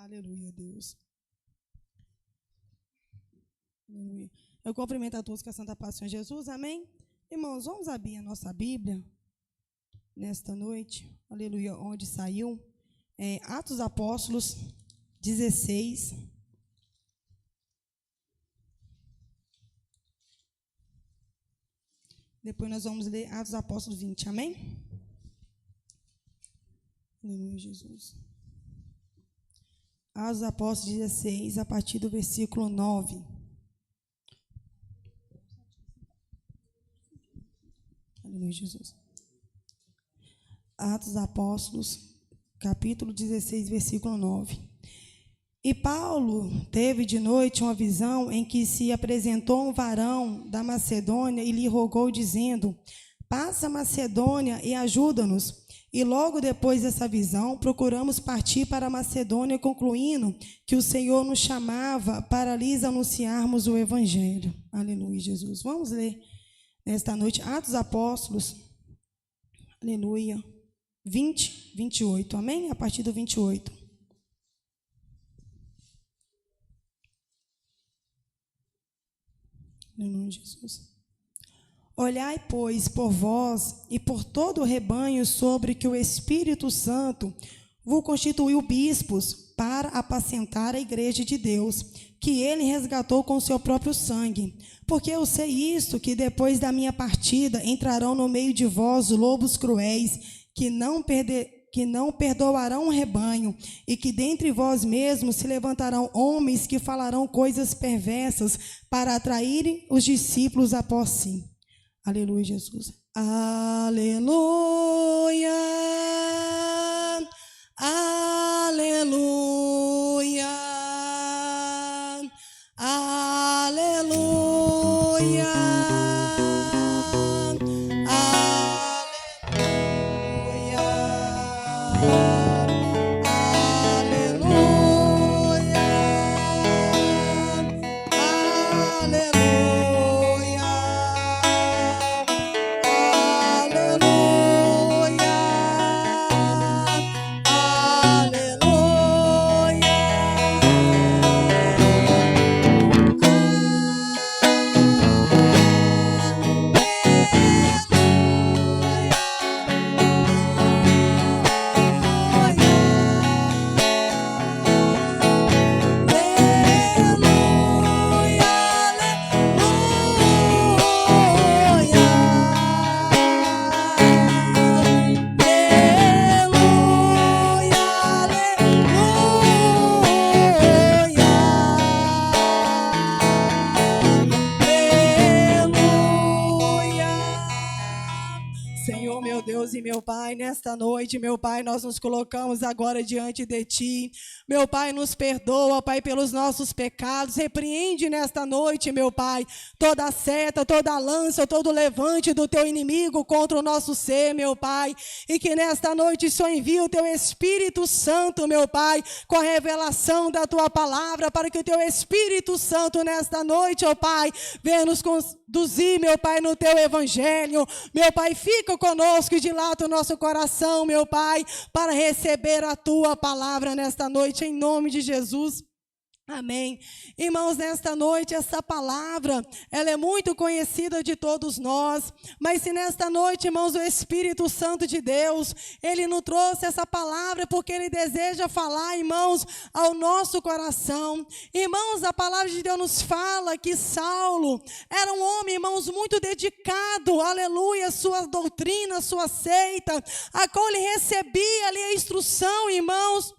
Aleluia, Deus. Aleluia. Eu cumprimento a todos com a Santa Paz do Senhor Jesus, amém? Irmãos, vamos abrir a nossa Bíblia nesta noite, aleluia, onde saiu Atos Apóstolos 16. Depois nós vamos ler Atos Apóstolos 20, amém? Aleluia, Jesus. Atos Apóstolos 16, a partir do versículo 9. Aleluia, Jesus. Atos Apóstolos, capítulo 16, versículo 9. E Paulo teve de noite uma visão em que se apresentou um varão da Macedônia e lhe rogou, dizendo: passa a Macedônia e ajuda-nos. E logo depois dessa visão, procuramos partir para a Macedônia, concluindo que o Senhor nos chamava para lhes anunciarmos o Evangelho. Aleluia, Jesus. Vamos ler nesta noite Atos Apóstolos, aleluia, 20, 28, amém? A partir do 28. Aleluia, Jesus. Olhai, pois, por vós e por todo o rebanho sobre que o Espírito Santo vos constituiu bispos para apacentar a igreja de Deus, que ele resgatou com seu próprio sangue. Porque eu sei isto, que depois da minha partida entrarão no meio de vós lobos cruéis, que não perdoarão o rebanho, e que dentre vós mesmos se levantarão homens que falarão coisas perversas para atraírem os discípulos após si. Aleluia, Jesus. Aleluia. Aleluia. Aleluia. Nesta noite, meu Pai, nós nos colocamos agora diante de Ti. Meu Pai, nos perdoa, Pai, pelos nossos pecados. Repreende nesta noite, meu Pai, toda a seta, toda a lança, todo o levante do Teu inimigo contra o nosso ser, meu Pai. E que nesta noite o Senhor envie o Teu Espírito Santo, meu Pai, com a revelação da Tua palavra, para que o Teu Espírito Santo nesta noite, ó Pai, venha nos conduzir, meu Pai, no Teu Evangelho. Meu Pai, fica conosco e dilata o nosso coração, meu Pai, para receber a Tua palavra nesta noite, em nome de Jesus. Amém. Irmãos, nesta noite, essa palavra, ela é muito conhecida de todos nós, mas se nesta noite, irmãos, o Espírito Santo de Deus, Ele nos trouxe essa palavra porque Ele deseja falar, irmãos, ao nosso coração. Irmãos, a palavra de Deus nos fala que Saulo era um homem, irmãos, muito dedicado, aleluia, sua doutrina, sua seita, a qual ele recebia ali a instrução, irmãos,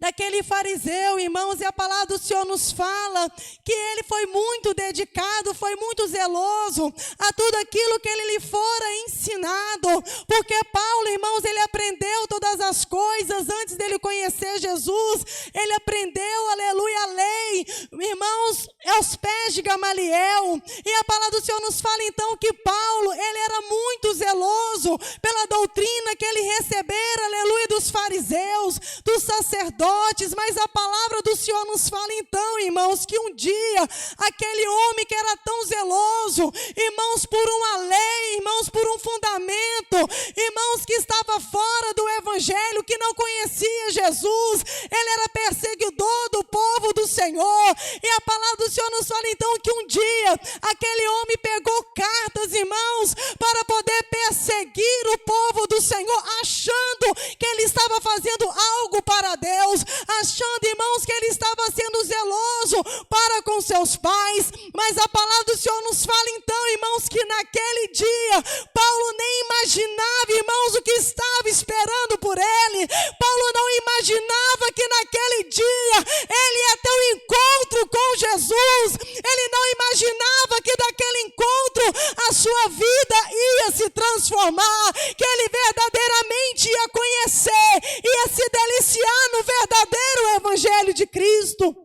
daquele fariseu, irmãos, e a palavra do Senhor nos fala que ele foi muito dedicado, foi muito zeloso a tudo aquilo que ele lhe fora ensinado, porque Paulo, irmãos, ele aprendeu todas as coisas antes dele conhecer Jesus. Ele aprendeu, aleluia, a lei, irmãos, aos pés de Gamaliel, e a palavra do Senhor nos fala então que Paulo, ele era muito zeloso pela doutrina que ele recebera, aleluia, dos fariseus, dos sacerdotes, sacerdotes, mas a palavra do Senhor nos fala então, irmãos, que um dia aquele homem que era tão zeloso, irmãos, por uma lei, irmãos, por um fundamento, irmãos, que estava fora do evangelho, que não conhecia Jesus, ele era perseguidor do povo do Senhor, e a palavra do Senhor nos fala então que um dia aquele homem pegou cartas, irmãos, para poder perseguir o povo do Senhor, achando que ele estava fazendo algo para Deus, achando, irmãos, que ele estava sendo zeloso para com seus pais, mas a palavra do Senhor nos fala então, irmãos, que naquele dia, Paulo nem imaginava, irmãos, o que estava esperando por ele. Paulo não imaginava que naquele dia ele ia ter um encontro com Jesus, ele não imaginava que daquele encontro a sua vida ia se transformar, que ele verdadeiramente ia conhecer, ia se deliciar no verdadeiro evangelho de Cristo.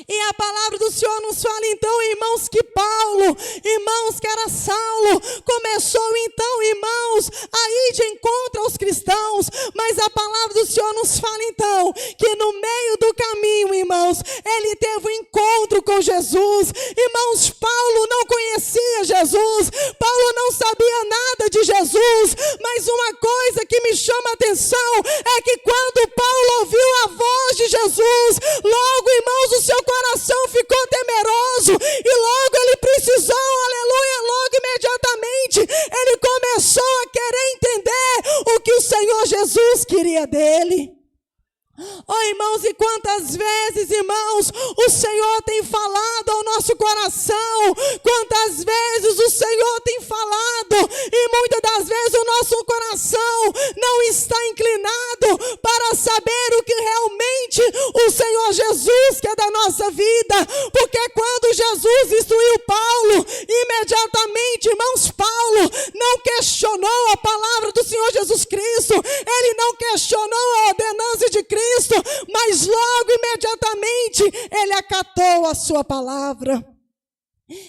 E a palavra do Senhor nos fala então, irmãos, que Paulo, irmãos, que era Saulo, começou então, irmãos, a ir de encontro aos cristãos, mas a palavra do Senhor nos fala então, que no meio do caminho, irmãos, ele teve um encontro com Jesus. Irmãos, Paulo não conhecia Jesus, Paulo não sabia nada de Jesus, mas uma coisa que me chama a atenção é que quando Paulo ouviu a voz de Jesus, logo, irmãos, o seu coração ficou temeroso e logo ele precisou, aleluia, logo imediatamente ele começou a querer entender o que o Senhor Jesus queria dele. Oh, irmãos, e quantas vezes, irmãos, o Senhor tem falado ao nosso coração, quantas vezes o Senhor tem falado, e muitas das vezes o nosso coração não está inclinado para saber o que realmente o Senhor Jesus quer da nossa vida, porque quando Jesus instruiu Paulo, imediatamente, irmãos, Paulo não questionou a palavra do Senhor Jesus Cristo, ele não questionou a ordenança de Cristo, mas logo, imediatamente, ele acatou a sua palavra.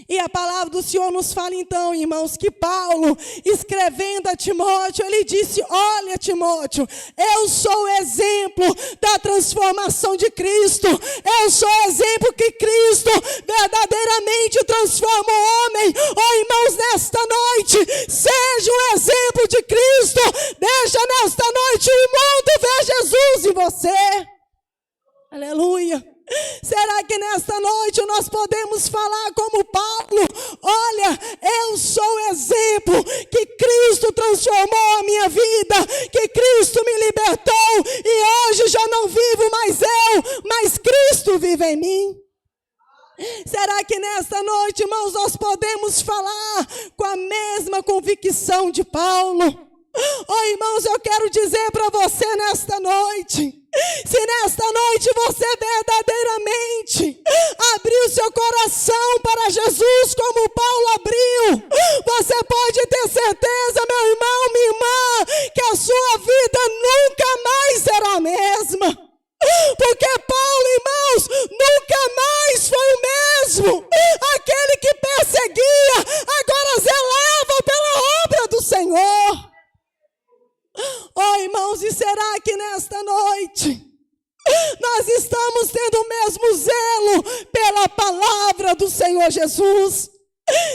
E a palavra do Senhor nos fala então, irmãos, que Paulo, escrevendo a Timóteo, ele disse: olha, Timóteo, eu sou o exemplo da transformação de Cristo, eu sou o exemplo que Cristo verdadeiramente transforma o homem. Oh, irmãos, nesta noite, seja um exemplo de Cristo, deixa nesta noite o mundo ver Jesus em você. Aleluia. Será que nesta noite nós podemos falar como Paulo? Olha, eu sou o exemplo que Cristo transformou a minha vida, que Cristo me libertou e hoje já não vivo mais eu, mas Cristo vive em mim. Será que nesta noite, irmãos, nós podemos falar com a mesma convicção de Paulo? Oh, irmãos, eu quero dizer para você nesta noite, se nesta noite você verdadeiramente abriu seu coração para Jesus como Paulo abriu, você pode ter certeza, meu irmão, minha irmã, que a sua vida nunca mais será a mesma. Porque Paulo, irmãos, nunca mais foi o mesmo. Aquele que perseguia, agora zelava pela obra do Senhor. Oh, irmãos, e será que nesta noite nós estamos tendo o mesmo zelo pela palavra do Senhor Jesus?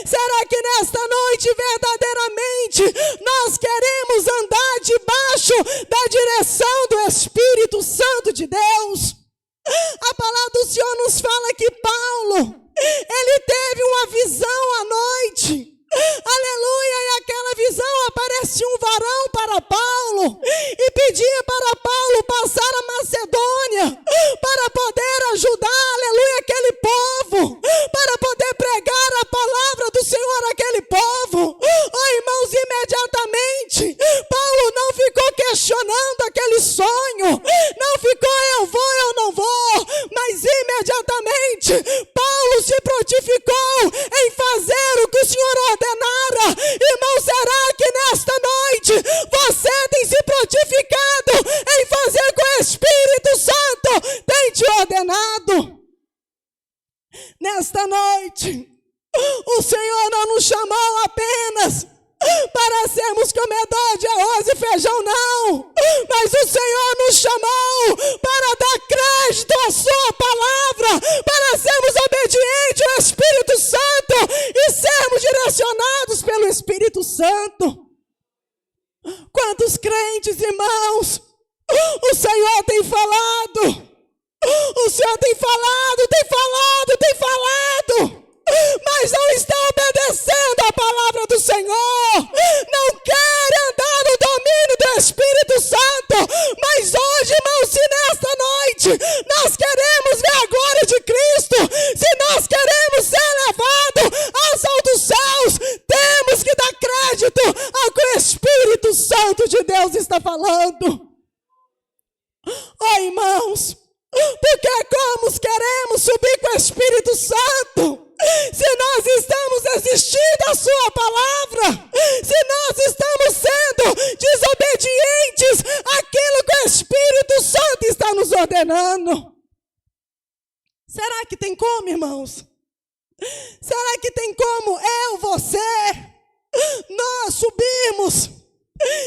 Será que nesta noite verdadeiramente nós queremos andar debaixo da direção do Espírito Santo de Deus? A palavra do Senhor nos fala que Paulo, ele teve uma visão à noite. Aleluia, e aquela visão aparecia um varão para Paulo e pedia para Paulo passar a Macedônia para poder ajudar, aleluia, aquele povo, para poder pregar a palavra do Senhor àquele povo. Oh, irmãos, imediatamente Paulo não ficou questionando aquele sonho, não ficou eu vou, eu não vou, mas imediatamente Paulo se prontificou em fazer o que o Senhor ordenara. Irmão, será que nesta noite você tem se prontificado em fazer com o Espírito Santo tem te ordenado? Nesta noite, o Senhor não nos chamou apenas para sermos comedores de arroz e feijão, não. Mas o Senhor nos chamou para dar crédito à sua palavra, para sermos obedientes ao Espírito Santo e sermos direcionados pelo Espírito Santo. Quantos crentes, irmãos, o Senhor tem falado, o Senhor tem falado, mas não está obedecendo a palavra do Senhor, não quer andar no domínio do Espírito Santo. Mas hoje, irmãos, se nesta noite nós queremos ver a glória de Cristo, se nós queremos ser levados aos altos céus, temos que dar crédito ao que o Espírito Santo de Deus está falando. Oh, irmãos, porque como queremos subir com o Espírito Santo, se nós estamos resistindo à sua palavra, se nós estamos sendo desobedientes àquilo que o Espírito Santo está nos ordenando? Será que tem como, irmãos? Será que tem como você, nós subirmos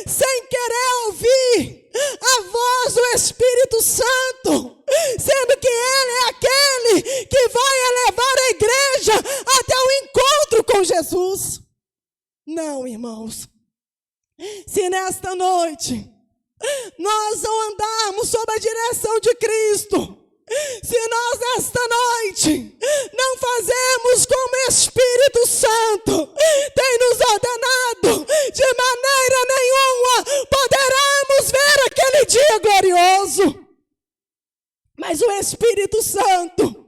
sem querer ouvir a voz do Espírito Santo, sendo que Ele é aquele que vai elevar a igreja até o encontro com Jesus? Não, irmãos. Se nesta noite nós não andarmos sob a direção de Cristo, se nós nesta noite não fazemos como o Espírito Santo tem nos ordenado, de maneira nenhuma poderemos ver aquele dia glorioso. Mas o Espírito Santo,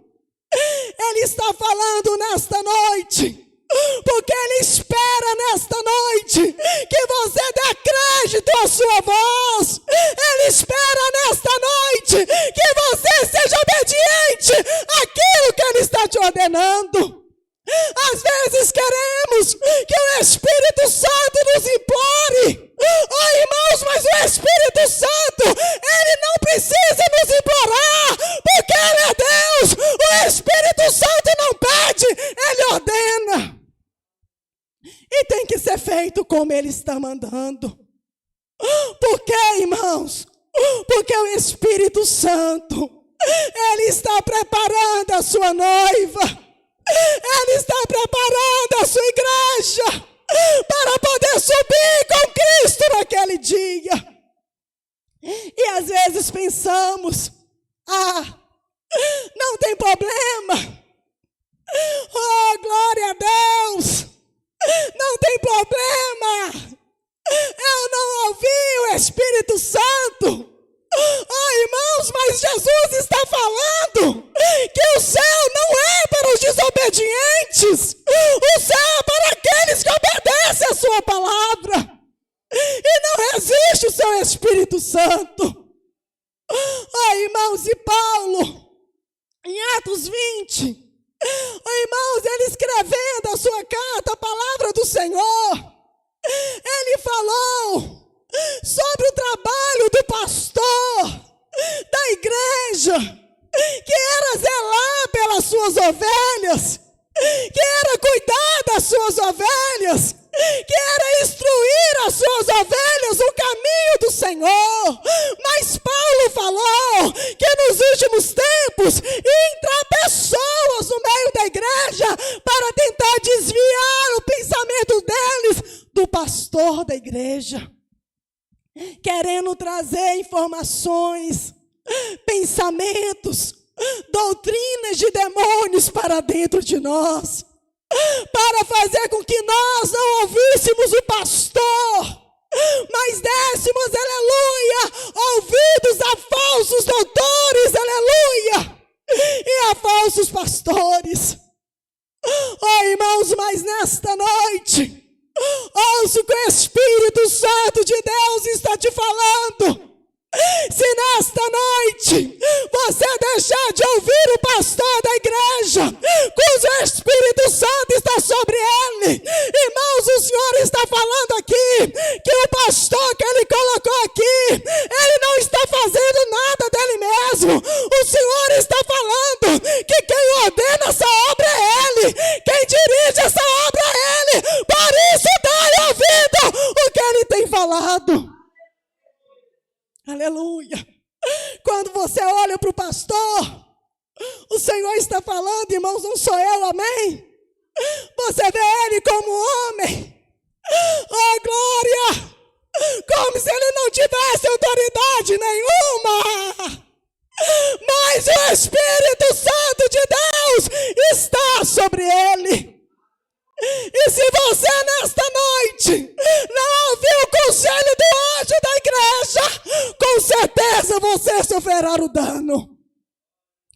Ele está falando nesta noite, porque Ele espera nesta noite que você dê crédito à sua voz. Ele espera nesta noite que você seja obediente àquilo que Ele está te ordenando. Às vezes queremos que o Espírito Santo nos implore. Oh, irmãos, mas o Espírito Santo, Ele não precisa nos implorar, porque Ele é Deus. O Espírito Santo não pede, Ele ordena. E tem que ser feito como Ele está mandando. Por quê, irmãos? Porque o Espírito Santo, Ele está preparando a sua noiva. Ele está preparando a sua igreja para poder subir com Cristo naquele dia. E às vezes pensamos, não tem problema. Oh, glória a Deus. Não tem problema. Eu não ouvi o Espírito Santo. Oh, irmãos, mas Jesus está falando que o céu não é para os desobedientes. O céu é para aqueles que obedecem a sua palavra e não resiste o seu Espírito Santo. Oh, irmãos, e Paulo, em Atos 20, irmãos, ele escrevendo a sua carta, a palavra do Senhor, ele falou sobre o trabalho do pastor da igreja, que era zelar pelas suas ovelhas, que era cuidar das suas ovelhas, que era instruir as suas ovelhas no caminho do Senhor. Mas Paulo falou que nos últimos tempos entra pessoas no meio da igreja para tentar desviar o pensamento deles do pastor da igreja, querendo trazer informações, pensamentos, doutrinas de demônios para dentro de nós, para fazer com que nós não ouvíssemos o pastor, mas dessemos, aleluia, ouvidos a falsos doutores, aleluia, e a falsos pastores. Oh, irmãos, mas nesta noite, ouça o que o Espírito Santo de Deus está te falando. Se nesta noite você deixar de ouvir o pastor da igreja, cujo Espírito Santo está sobre ele, irmãos, o Senhor está falando aqui que o pastor que ele colocou aqui, ele não está fazendo nada dele mesmo. O Senhor está falando que quem ordena essa obra é ele, quem dirige essa obra é ele. Por isso dai ouvido O Senhor está falando, irmãos, não sou eu, amém? Você vê Ele como homem. Oh, glória! Como se Ele não tivesse autoridade nenhuma. Mas o Espírito Santo de Deus está sobre Ele. E se você nesta noite não ouviu o conselho do anjo da igreja, com certeza você sofrerá o dano.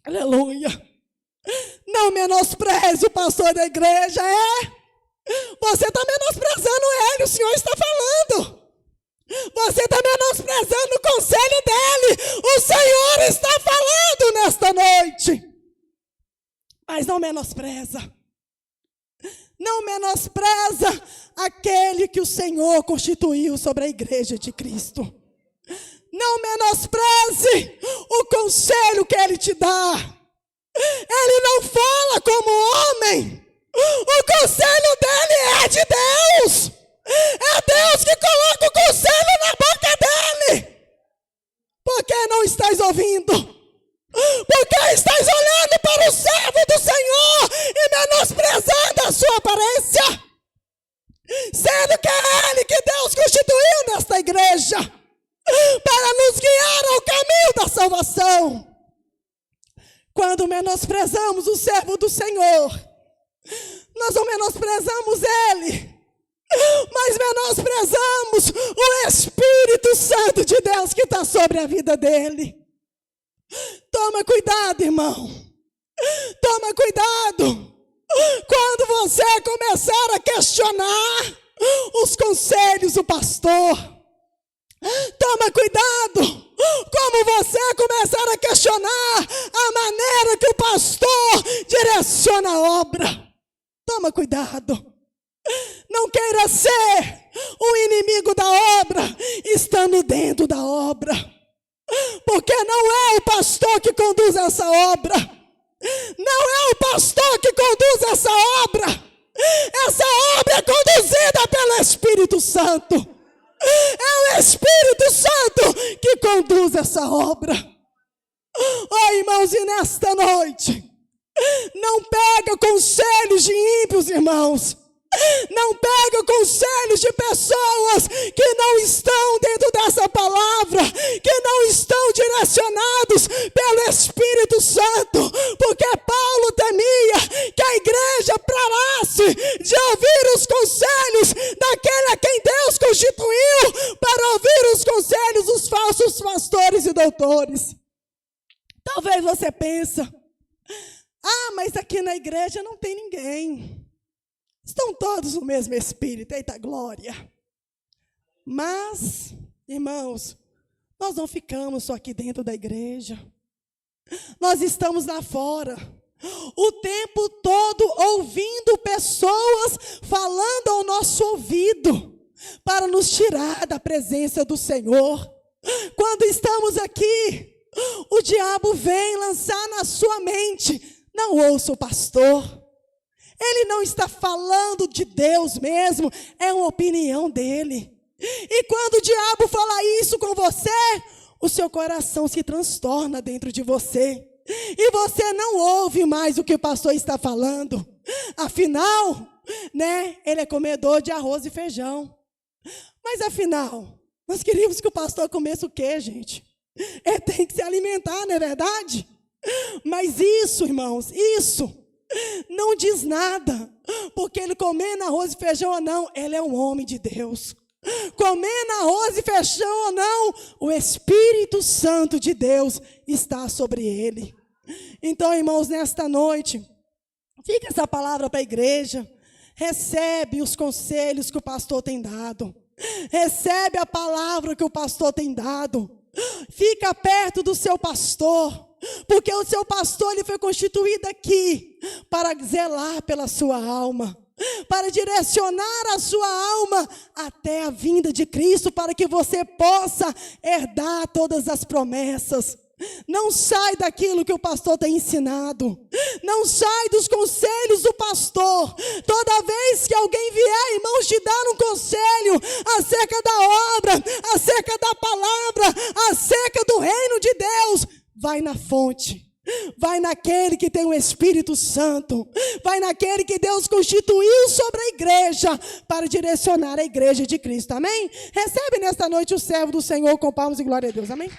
Aleluia. Não menospreze o pastor da igreja, Você está menosprezando ele, o Senhor está falando. Você está menosprezando o conselho dele. O Senhor está falando nesta noite. Mas não menospreza. Não menospreza aquele que o Senhor constituiu sobre a igreja de Cristo. Não menospreze o conselho que Ele te dá. Ele não fala como homem. O conselho dele é de Deus. É Deus que coloca o conselho na boca dele. Por que não estás ouvindo? Por que estás olhando para o servo do Senhor e menosprezando a sua aparência? Sendo que é Ele que Deus constituiu nesta igreja para nos guiar ao caminho da salvação. Quando menosprezamos o servo do Senhor, nós não menosprezamos Ele, mas menosprezamos o Espírito Santo de Deus que está sobre a vida dele. Toma cuidado, irmão. Toma cuidado. Quando você começar a questionar os conselhos do pastor, toma cuidado. Como você começar a questionar a maneira que o pastor direciona a obra. Toma cuidado. Não queira ser o inimigo da obra, estando dentro da obra. Porque não é o pastor que conduz essa obra. Não é o pastor que conduz essa obra. Essa obra é conduzida pelo Espírito Santo. É o Espírito Santo que conduz essa obra. Oh, irmãos, e nesta noite, não pega conselhos de ímpios, irmãos. Não pega conselhos de pessoas que não estão dentro dessa palavra, que não estão direcionados pelo Espírito Santo, porque Paulo temia que a igreja parasse de ouvir os conselhos daquele a quem Deus constituiu para ouvir os conselhos dos falsos pastores e doutores. Talvez você pense, mas aqui na igreja não tem ninguém. Estão todos no mesmo Espírito, eita glória. Mas, irmãos, nós não ficamos só aqui dentro da igreja. Nós estamos lá fora, o tempo todo ouvindo pessoas falando ao nosso ouvido, para nos tirar da presença do Senhor. Quando estamos aqui, o diabo vem lançar na sua mente, não ouça o pastor. Ele não está falando de Deus mesmo, é uma opinião dele. E quando o diabo fala isso com você, o seu coração se transtorna dentro de você. E você não ouve mais o que o pastor está falando. Afinal, ele é comedor de arroz e feijão. Mas afinal, nós queríamos que o pastor comesse o quê, gente? Ele tem que se alimentar, não é verdade? Mas isso, irmãos, isso não diz nada, porque ele comendo arroz e feijão ou não, ele é um homem de Deus. Comendo arroz e feijão ou não, o Espírito Santo de Deus está sobre ele. Então, irmãos, nesta noite, fica essa palavra para a igreja. Recebe os conselhos que o pastor tem dado. Recebe a palavra que o pastor tem dado. Fica perto do seu pastor. Porque o seu pastor, ele foi constituído aqui para zelar pela sua alma, para direcionar a sua alma até a vinda de Cristo, para que você possa herdar todas as promessas. Não sai daquilo que o pastor tem ensinado. Não sai dos conselhos do pastor. Toda vez que alguém vier, irmãos, te dar um conselho acerca da obra, acerca da palavra, acerca do reino de Deus, vai na fonte, Vai naquele que tem o Espírito Santo. Vai naquele que Deus constituiu sobre a igreja para direcionar a igreja de Cristo. Amém? Recebe nesta noite o servo do Senhor com palmas e glória a Deus. Amém?